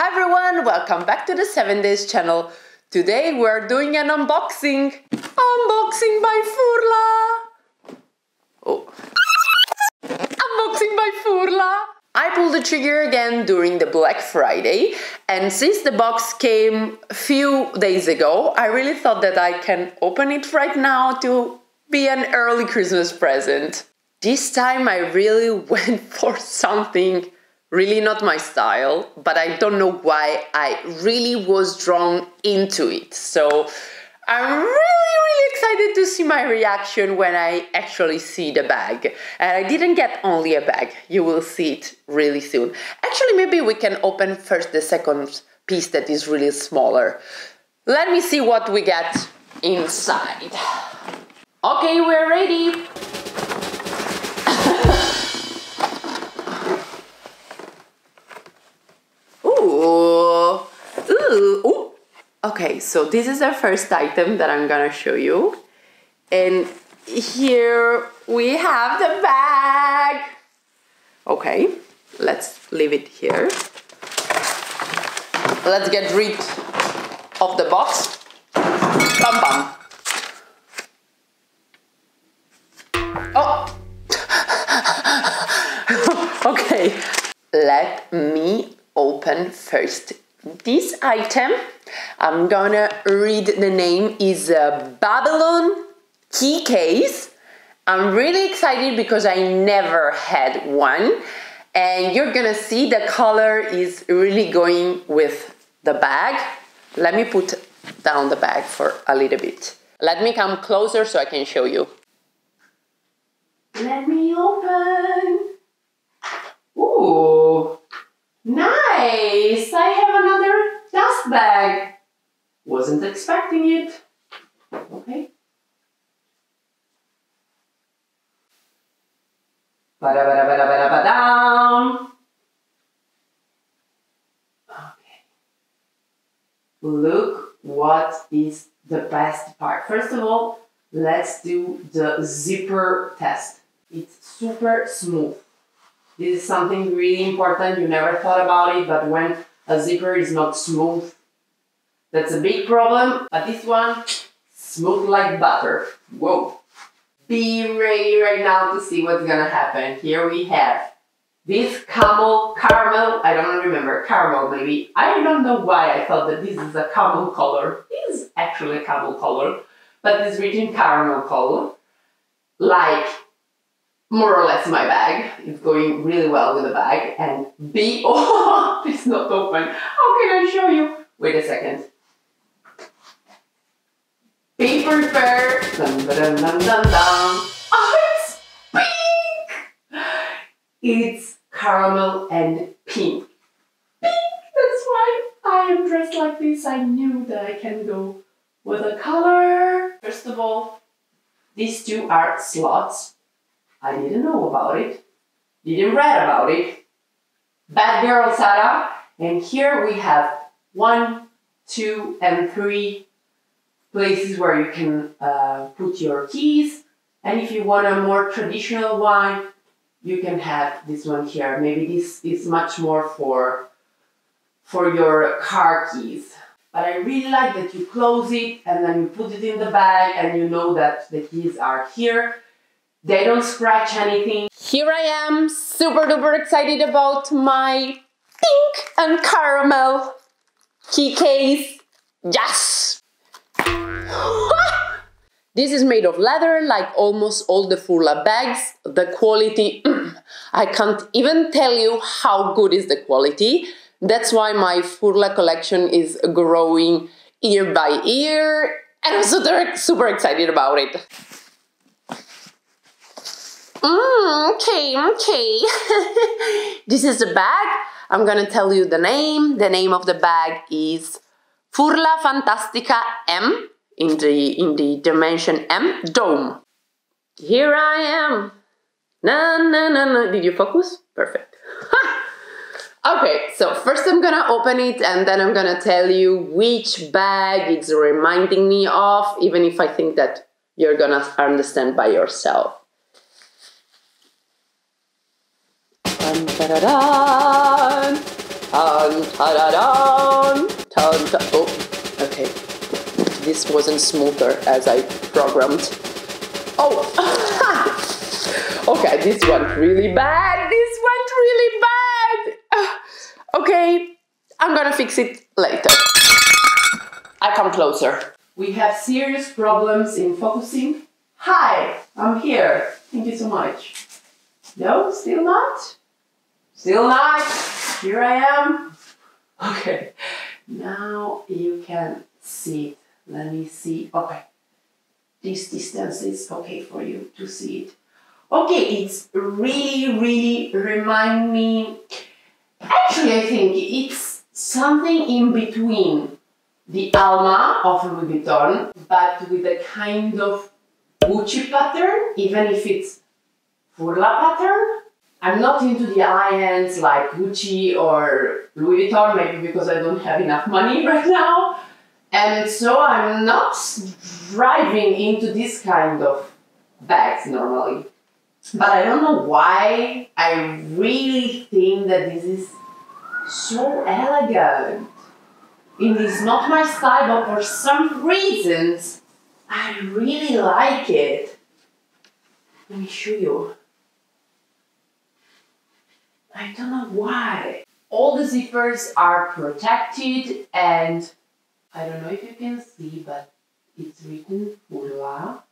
Hi everyone, welcome back to the 7 Days channel. Today we're doing an unboxing. Unboxing by FURLA. Oh. Unboxing by FURLA. I pulled the trigger again during the Black Friday, and since the box came a few days ago, I really thought that I can open it right now to be an early Christmas present. This time I really went for something really not my style, but I don't know why I really was drawn into it. So I'm really excited to see my reaction when I actually see the bag. And I didn't get only a bag, you will see it really soon. Actually, maybe we can open first the second piece that is really smaller. Let me see what we get inside. Okay, we're ready. Ooh. Okay, so this is the first item that I'm gonna show you. And here we have the bag. Okay, let's leave it here. Let's get rid of the box. Bam bam. Oh! Okay, let me open first this item. I'm gonna read the name is a Babylon key case. I'm really excited because I never had one, and you're gonna see the color is really going with the bag. Let me put down the bag for a little bit. Let me come closer so I can show you. Let me open. Ooh. Nice! I have another dust bag. Wasn't expecting it. Okay. Ba-da-ba-da-ba-da-ba-da-ba-dam. Okay. Look what is the best part. First of all, let's do the zipper test. It's super smooth. This is something really important. You never thought about it, but when a zipper is not smooth, that's a big problem. But this one, smooth like butter. Whoa. Be ready right now to see what's gonna happen. Here we have this caramel, I don't remember, caramel maybe. I don't know why I thought that this is a caramel color. This is actually a caramel color, but it's written caramel color. Like, more or less my bag. It's going really well with the bag. And oh, it's not open. How can I show you? Wait a second. Be prepared. Dun, dun, dun, dun, dun. Oh, it's pink! It's caramel and pink. Pink! That's why I am dressed like this. I knew that I can go with a color. First of all, these two are slots. I didn't know about it, didn't read about it. Bad girl, Sarah. And here we have 1, 2, and 3 places where you can put your keys. And if you want a more traditional one, you can have this one here. Maybe this is much more for your car keys. But I really like that you close it and then you put it in the bag and you know that the keys are here. They don't scratch anything. Here I am, super duper excited about my pink and caramel key case. Yes! This is made of leather, like almost all the FURLA bags. The quality, I can't even tell you how good is the quality. That's why my FURLA collection is growing year by year, and I'm super excited about it. Okay. This is the bag. I'm gonna tell you the name. The name of the bag is FURLA Fantastica M in the dimension M Dome. Here I am. Na. Did you focus? Perfect. Okay, so first I'm gonna open it and then I'm gonna tell you which bag it's reminding me of, even if I think that you're gonna understand by yourself. Dun, da, da, da. Ta-da-dun, ta-da. Oh, okay. This wasn't smoother as I programmed. Oh, okay, this went really bad. This went really bad. Okay, I'm gonna fix it later. I come closer. We have serious problems in focusing. Hi, I'm here. Thank you so much. No, still not? Still not. Here I am. Okay, now you can see it. Let me see. Okay, this distance is okay for you to see it. Okay, it's really remind me. Actually, I think it's something in between the Alma of Louis Vuitton, but with a kind of Gucci pattern, even if it's FURLA pattern. I'm not into the high-ends like Gucci or Louis Vuitton, maybe because I don't have enough money right now. And so I'm not driving into this kind of bags normally. But I don't know why I really think that this is so elegant. It is not my style, but for some reasons I really like it. Let me show you. I don't know why. All the zippers are protected and I don't know if you can see, but it's written FURLA.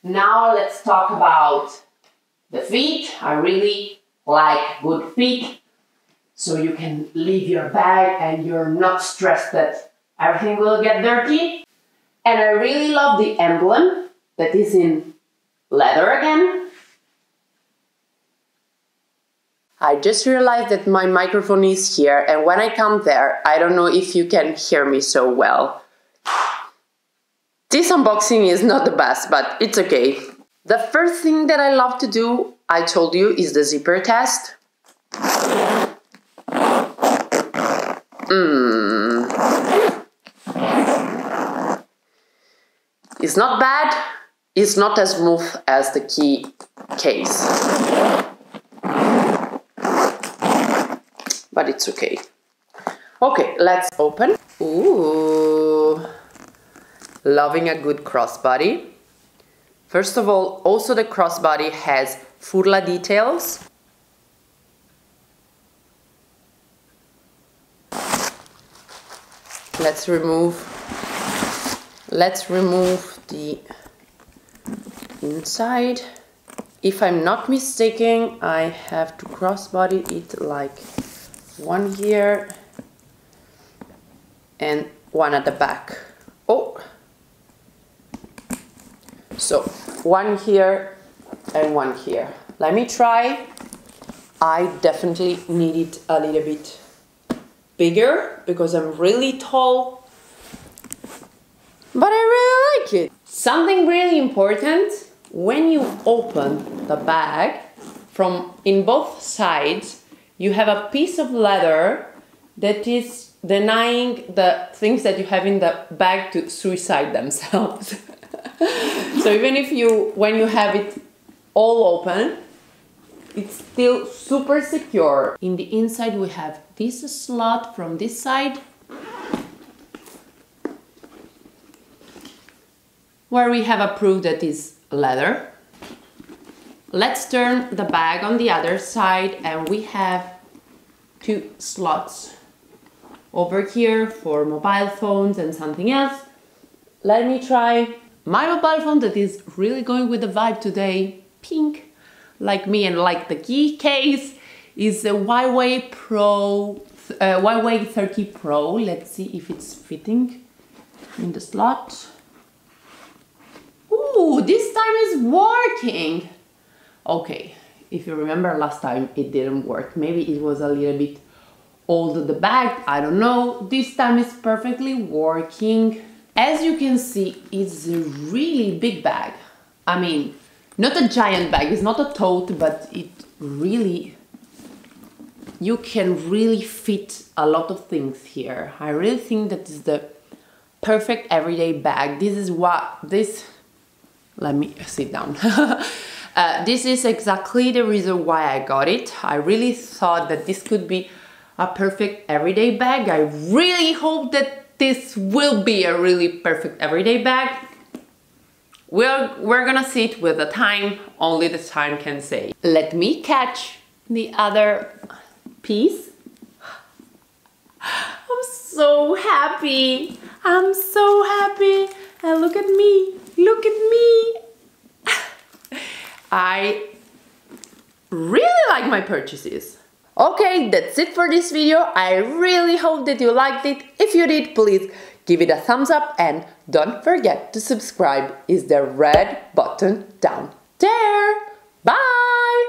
Now let's talk about the feet. I really like good feet. So you can leave your bag and you're not stressed that everything will get dirty. And I really love the emblem that is in leather again. I just realized that my microphone is here, and when I come there, I don't know if you can hear me so well. This unboxing is not the best, but it's okay. The first thing that I love to do, I told you, is the zipper test. It's not bad, it's not as smooth as the key case. But it's okay. Okay, let's open. Ooh, loving a good crossbody. First of all, also the crossbody has FURLA details. Let's remove the inside. If I'm not mistaken, I have to crossbody it like one here and one at the back. Oh, so one here and one here. Let me try. I definitely need it a little bit bigger because I'm really tall, but I really like it. Something really important, when you open the bag, from in both sides you have a piece of leather that is denying the things that you have in the bag to suicide themselves. So even if when you have it all open, it's still super secure. In the inside we have this slot from this side, where we have a proof that is leather. Let's turn the bag on the other side and we have two slots over here for mobile phones and something else. Let me try my mobile phone that is really going with the vibe today, pink, like me and like the key case, is the Huawei 30 Pro. Let's see if it's fitting in the slot. Ooh, this time is working. Okay, if you remember last time it didn't work. Maybe it was a little bit old, the bag, I don't know. This time it's perfectly working. As you can see, it's a really big bag. I mean, not a giant bag, it's not a tote, but it really, you can really fit a lot of things here. I really think that is the perfect everyday bag. This is what this, let me sit down. This is exactly the reason why I got it. I really thought that this could be a perfect everyday bag. I really hope that this will be a really perfect everyday bag. We're gonna see it with the time, only the time can say. Let me catch the other piece. I'm so happy. I'm so happy. And look at me. Look at me. I really like my purchases. Okay, that's it for this video. I really hope that you liked it. If you did, please give it a thumbs up and don't forget to subscribe. Is the red button down there. Bye!